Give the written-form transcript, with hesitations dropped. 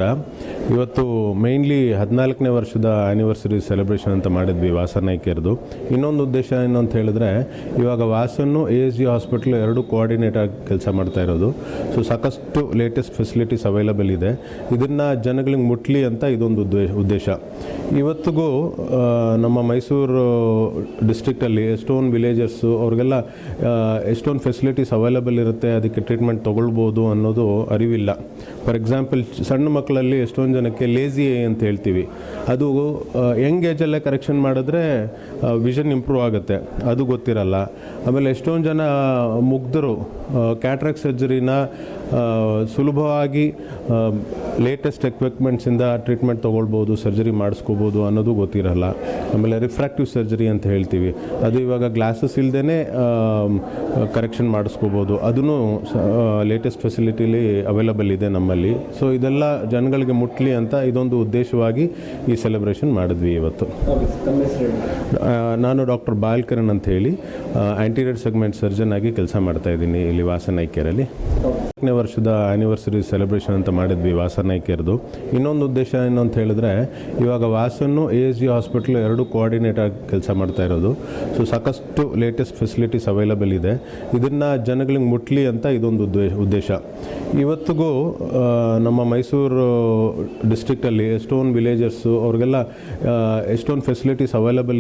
ಇವತ್ತು ಮೇಯ್ನ್ಲಿ 14ನೇ ವರ್ಷದ anniversary celebration ಅಂತ ಮಾಡಿದ್ವಿ ವಾಸನಾಯ್ಕರ್ದು. ಇನ್ನೊಂದು ಉದ್ದೇಶ ಏನು ಅಂತ ಹೇಳಿದ್ರೆ, ಇವಾಗ ವಾಸನ್ನು ASG ಹಾಸ್ಪಿಟ್ಲ್ ಎರಡು ಕೋಆರ್ಡಿನೇಟರ್ ಕೆಲಸ ಮಾಡ್ತಾ ಇರೋದು. ಸೊ ಸಾಕಷ್ಟು ಲೇಟೆಸ್ಟ್ ಫೆಸಿಲಿಟೀಸ್ ಅವೈಲಬಲ್ ಇದೆ. ಇದನ್ನು ಜನಗಳಿಗೆ ಮುಟ್ಲಿ ಅಂತ ಇದೊಂದು ಉದ್ದೇಶ. ಇವತ್ತಿಗೂ ನಮ್ಮ ಮೈಸೂರು ಡಿಸ್ಟ್ರಿಕ್ಟಲ್ಲಿ ಎಷ್ಟೊಂದು ವಿಲೇಜರ್ಸು ಅವ್ರಿಗೆಲ್ಲ ಎಷ್ಟೊಂದು ಫೆಸಿಲಿಟೀಸ್ ಅವೈಲಬಲ್ ಇರುತ್ತೆ, ಅದಕ್ಕೆ ಟ್ರೀಟ್ಮೆಂಟ್ ತೊಗೊಳ್ಬೋದು ಅನ್ನೋದು ಅರಿವಿಲ್ಲ. ಫಾರ್ ಎಕ್ಸಾಂಪಲ್ ಸಣ್ಣ ಮಕ್ಕಳಲ್ಲಿ ಎಷ್ಟೊಂದು ಜನಕ್ಕೆ ಲೇಜಿ ಅಂತ ಹೇಳ್ತೀವಿ, ಅದು ಯಂಗ್ ಏಜಲ್ಲೇ ಕರೆಕ್ಷನ್ ಮಾಡಿದ್ರೆ ವಿಷನ್ ಇಂಪ್ರೂವ್ ಆಗುತ್ತೆ, ಅದು ಗೊತ್ತಿರಲ್ಲ. ಆಮೇಲೆ ಎಷ್ಟೊಂದು ಜನ ಮುಗ್ಧರು ಕ್ಯಾಟ್ರಾಕ್ಟ್ ಸರ್ಜರಿನ ಸುಲಭವಾಗಿ ಲೇಟೆಸ್ಟ್ ಎಕ್ವಿಪ್ಮೆಂಟ್ಸಿಂದ ಟ್ರೀಟ್ಮೆಂಟ್ ತೊಗೊಳ್ಬೋದು, ಸರ್ಜರಿ ಮಾಡಿಸ್ಕೋಬೋದು ಅನ್ನೋದು ಗೊತ್ತಿರಲ್ಲ. ಆಮೇಲೆ ರಿಫ್ರಾಕ್ಟಿವ್ ಸರ್ಜರಿ ಅಂತ ಹೇಳ್ತೀವಿ, ಅದು ಇವಾಗ ಗ್ಲಾಸಸ್ ಇಲ್ಲದೇ ಕರೆಕ್ಷನ್ ಮಾಡಿಸ್ಕೋಬೋದು, ಅದೂ ಲೇಟೆಸ್ಟ್ ಫೆಸಿಲಿಟಿಲಿ ಅವೈಲಬಲ್ ಇದೆ ನಮ್ಮಲ್ಲಿ. ಸೊ ಇದೆಲ್ಲ ಜನಗಳಿಗೆ ಮುಟ್ಲಿ ಅಂತ ಇದೊಂದು ಉದ್ದೇಶವಾಗಿ ಈ ಸೆಲೆಬ್ರೇಷನ್ ಮಾಡಿದ್ವಿ ಇವತ್ತು. ನಾನು ಡಾಕ್ಟರ್ ಬಾಲ್ಕರನ್ ಅಂತ ಹೇಳಿ ಆ್ಯಂಟೀರಿಯರ್ ಸೆಗ್ಮೆಂಟ್ ಸರ್ಜನ್ ಆಗಿ ಕೆಲಸ ಮಾಡ್ತಾ ಇದ್ದೀನಿ ಇಲ್ಲಿ ವಾಸನಾಯ್ಕರಲ್ಲಿ. 14ನೇ ವರ್ಷದ ಆ್ಯನಿವರ್ಸರಿ ಸೆಲೆಬ್ರೇಷನ್ ಅಂತ ಮಾಡಿದ್ವಿ ವಾಸನಾಯ್ಕರ್ದು. ಇನ್ನೊಂದು ಉದ್ದೇಶ ಏನು ಅಂತ ಹೇಳಿದ್ರೆ, ಇವಾಗ ವಾಸನ್ನು ASG ಹಾಸ್ಪಿಟ್ಲ್ ಎರಡು ಕೋಆರ್ಡಿನೇಟರ್ ಕೆಲಸ ಮಾಡ್ತಾ ಇರೋದು. ಸೊ ಸಾಕಷ್ಟು ಲೇಟೆಸ್ಟ್ ಫೆಸಿಲಿಟೀಸ್ ಅವೈಲಬಲ್ ಇದೆ. ಇದನ್ನು ಜನಗಳಿಗೆ ಮುಟ್ಲಿ ಅಂತ ಇದೊಂದು ಉದ್ದೇಶ. ಇವತ್ತಿಗೂ ನಮ್ಮ ಮೈಸೂರು ಡಿಸ್ಟ್ರಿಕ್ಟಲ್ಲಿ ಎಷ್ಟೊಂದು ವಿಲೇಜರ್ಸು ಅವ್ರಿಗೆಲ್ಲ ಎಷ್ಟೊಂದು ಫೆಸಿಲಿಟೀಸ್ ಅವೈಲಬಲ್